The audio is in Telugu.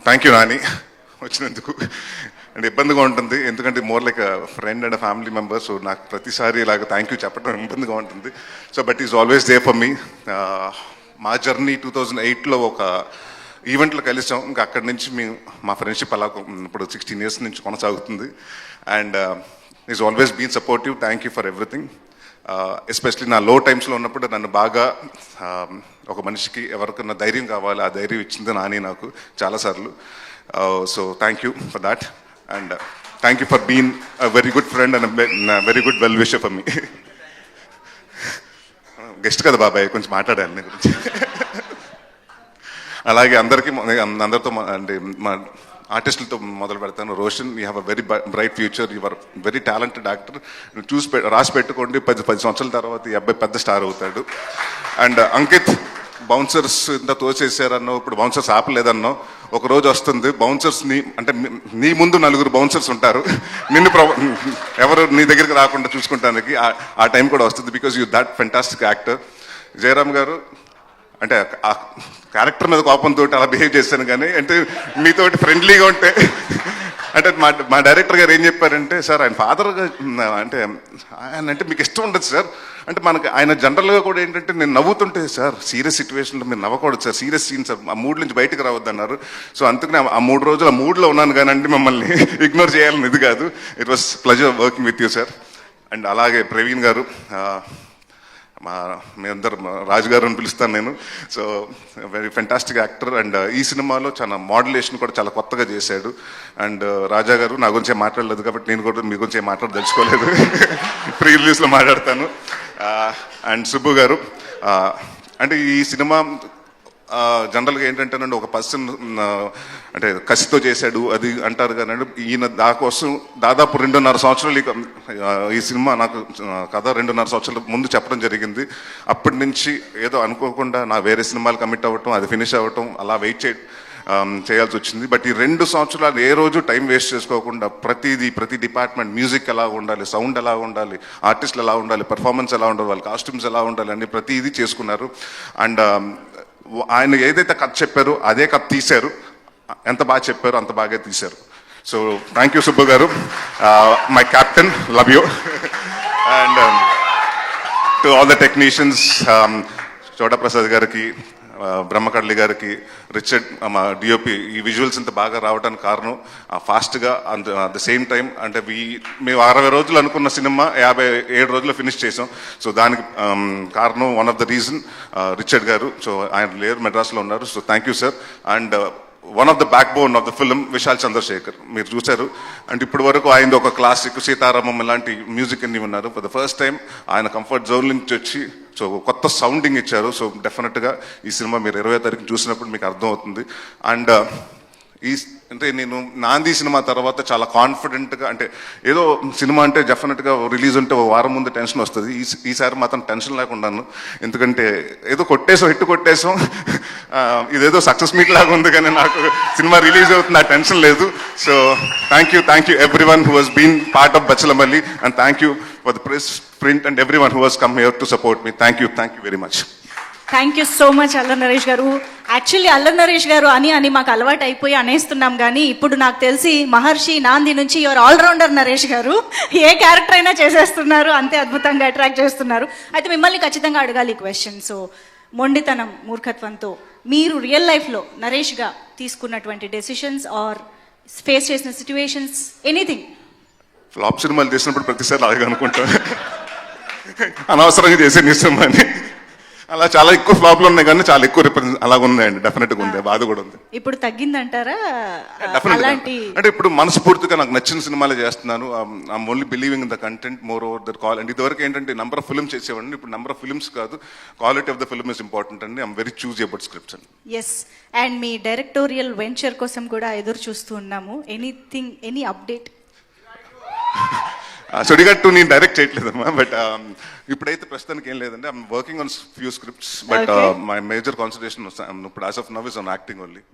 థ్యాంక్ యూ నాని వచ్చినందుకు. అండ్ ఇబ్బందిగా ఉంటుంది, ఎందుకంటే more like friend and family member. So నాకు ప్రతిసారి ఇలాగ థ్యాంక్ యూ చెప్పడం ఇబ్బందిగా ఉంటుంది. So but is always they for me. మా జర్నీ 2008లో ఒక ఈవెంట్లో కలిసాం. ఇంకా అక్కడి నుంచి మా ఫ్రెండ్షిప్ అలా ఇప్పుడు 16 years నుంచి కొనసాగుతుంది. And is always been supportive. Thank you for everything. Especially నా లో టైమ్స్లో ఉన్నప్పుడు నన్ను బాగా ఒక మనిషికి ఎవరికన్నా ధైర్యం కావాలి, ఆ ధైర్యం ఇచ్చింది నాని నాకు చాలాసార్లు. So thank you for that. And thank you for been a very good friend and very good well wisher for me. Guest కదా బాబాయ్, కొంచెం మాట్లాడాలి నీ గురించి. అలాగే అందరితో అంటే మా ఆర్టిస్టులతో మొదలు పెడతాను. Roshan, you have a very bright future, you are very talented actor. చూసి రాసి పెట్టుకోండి, 10 సంవత్సరాల తర్వాత ఈ అబ్బాయి పెద్ద స్టార్ అవుతాడు. అండ్ అంకిత్, బౌన్సర్స్ ఇంత తోచేసారన్నో, ఇప్పుడు బౌన్సర్స్ ఆపలేదన్నో, ఒక రోజు వస్తుంది బౌన్సర్స్ని అంటే నీ ముందు 4 బౌన్సర్స్ ఉంటారు, నిన్ను ఎవరు నీ దగ్గరికి రాకుండా చూసుకుంటానికి ఆ టైం కూడా వస్తుంది. Because you that fantastic actor. Jayaram గారు, అంటే ఆ క్యారెక్టర్ మీద కోపంతో అలా బిహేవ్ చేశాను, కానీ అంటే మీతోటి ఫ్రెండ్లీగా ఉంటే అంటే మా డైరెక్టర్ గారు ఏం చెప్పారంటే, సార్ ఆయన ఫాదర్గా అంటే ఆయన అంటే మీకు ఇష్టం ఉండదు సార్ అంటే మనకి ఆయన జనరల్గా కూడా ఏంటంటే నేను నవ్వుతుంటే, సార్ సీరియస్ సిచ్యువేషన్లో మీరు నవ్వకూడదు సార్, సీరియస్ సీన్ సార్, ఆ మూడ్ నుంచి బయటకు రావద్దు అన్నారు. సో అందుకని ఆ 3 రోజులు ఆ మూడ్లో ఉన్నాను, కానీ అంటే మిమ్మల్ని ఇగ్నోర్ చేయాలని ఇది కాదు. It was pleasure working with you sir. And అలాగే ప్రవీణ్ గారు, మీ అందరు రాజు గారు అని పిలుస్తాను నేను. So very fantastic actor. And ఈ సినిమాలో చాలా మోడ్యులేషన్ కూడా చాలా కొత్తగా చేశాడు. అండ్ రాజా గారు, నా గురించి మాట్లాడలేదు కాబట్టి నేను కూడా మీ గురించి మాట్లాడదలుచుకోలేదు, ప్రీ రిలీజ్లో మాట్లాడతాను. అండ్ సుబ్బు గారు, అంటే ఈ సినిమా జనరల్గా ఏంటంటేనండి, ఒక పర్సన్ అంటే కసితో చేశాడు అది అంటారు, కానీ ఈయన దాకోసం దాదాపు 2.5 సంవత్సరాలు ఈ సినిమా నాకు కథ 2.5 సంవత్సరాల ముందు చెప్పడం జరిగింది. అప్పటి నుంచి ఏదో అనుకోకుండా నా వేరే సినిమాలు కమిట్ అవ్వటం, అది ఫినిష్ అవ్వటం, అలా వెయిట్ చేయాల్సి వచ్చింది. బట్ ఈ 2 సంవత్సరాలు ఏ రోజు టైం వేస్ట్ చేసుకోకుండా ప్రతి డిపార్ట్మెంట్, మ్యూజిక్ ఎలా ఉండాలి, సౌండ్ ఎలా ఉండాలి, ఆర్టిస్టులు ఎలా ఉండాలి, పెర్ఫార్మెన్స్ ఎలా ఉండాలి, వాళ్ళ కాస్ట్యూమ్స్ ఎలా ఉండాలి అని ప్రతిదీ చేసుకున్నారు. అండ్ ఆయన ఏదైతే కథ చెప్పారో అదే కథ తీశారు, ఎంత బాగా చెప్పారో అంత బాగా తీశారు. సో థ్యాంక్ యూ సుబ్బు గారు, my captain, love you. And to all the technicians, చోటా ప్రసాద్ గారికి, బ్రహ్మకడ్లి గారికి, రిచర్డ్ మా డిఓపి, ఈ విజువల్స్ ఇంత బాగా రావడానికి కారణం ఫాస్ట్గా అట్ ద సేమ్ టైం అంటే మేము 60 రోజులు అనుకున్న సినిమా 57 రోజుల్లో ఫినిష్ చేసాం. సో దానికి కారణం one of the reason Richard గారు. సో ఆయన లేరు, మెడ్రాస్లో ఉన్నారు. So thank you sir. And one of the backbone of the film Vishal Chandrashekhar, మీరు చూశారు. అండ్ ఇప్పటి వరకు ఆయన ఒక క్లాసిక్, సీతారామం ఇలాంటి మ్యూజిక్ అన్ని ఉన్నారు. ఫర్ ద ఫస్ట్ టైం ఆయన కంఫర్ట్ జోన్ నుంచి వచ్చి సో కొత్త సౌండింగ్ ఇచ్చారు. సో డెఫినెట్గా ఈ సినిమా మీరు 20వ తారీఖు చూసినప్పుడు మీకు అర్థమవుతుంది. అండ్ అంటే నేను నాంది సినిమా తర్వాత చాలా కాన్ఫిడెంట్గా, అంటే ఏదో సినిమా అంటే డెఫినెట్గా రిలీజ్ ఉంటే 1 వారం ముందు టెన్షన్ వస్తుంది. ఈసారి మాత్రం టెన్షన్ లేకుండాను, ఎందుకంటే ఏదో హిట్ కొట్టేసాం, ఇదేదో సక్సెస్ మీట్ లాగా ఉంది, కానీ నాకు సినిమా రిలీజ్ అవుతుంది, ఆ టెన్షన్ లేదు. So thank you everyone who has been part of Bachhala Malli, and thank you for the press, print and everyone who has come here to support me. Thank you very much. Thank you so much Allari Naresh గారు. యాక్చువల్లీ అల్లరి నరేష్ గారు అని మాకు అలవాటు అయిపోయి అనేస్తున్నాం, కానీ ఇప్పుడు నాకు తెలిసి మహర్షి, నాంది నుంచి యువర్ ఆల్రౌండర్ నరేష్ గారు. ఏ క్యారెక్టర్ అయినా చేసేస్తున్నారు, అంతే అద్భుతంగా అట్రాక్ట్ చేస్తున్నారు. అయితే మిమ్మల్ని ఖచ్చితంగా అడగాలి ఈ క్వశ్చన్. సో మొండితనం, మూర్ఖత్వంతో మీరు రియల్ లైఫ్లో నరేష్గా తీసుకున్నటువంటి డెసిషన్స్ ఆర్ ఫేస్ చేసిన సిచ్యువేషన్స్, ఎనీథింగ్? ఫ్లాప్ సినిమాలు చేసినప్పుడు ప్రతిసారి అలాగే అనుకుంటాను, అనవసరంగా చేసే నిజమని. అలా చాలా ఎక్కువ ఫ్లాప్లు ఉన్నాయి, కానీ చాలా ఎక్కువ రిప్రజెంట్ అలాగ ఉన్నాయండి. డెఫినెట్గా ఉంది, బాధ కూడా ఉంది. ఇప్పుడు తగ్గిందంటారా? అంటే ఇప్పుడు మనస్ఫూర్తిగా నాకు నచ్చిన సినిమాలే చేస్తున్నాను. I'm only believing in the content more over the call. And ఇదివరకు ఏంటంటే నెంబర్ ఆఫ్ ఫిల్మ్స్ చేసేవాడిని, ఇప్పుడు నెంబర్ ఆఫ్ ఫిల్మ్స్ కాదు, quality of the film is important అండి. I'm very choose about scripts అండి. ఎస్, అండ్ మీ డైరెక్టోరియల్ వెంచర్ కోసం కూడా ఎదురు చూస్తూ ఉన్నాము. Anything, any update? సుడిగట్టు నేను డైరెక్ట్ చేయట్లేదమ్మా, బట్ ఇప్పుడైతే ప్రస్తుతానికి ఏం లేదండి. I'm working on few scripts, but my major concentration ఇప్పుడు as of now is on acting only.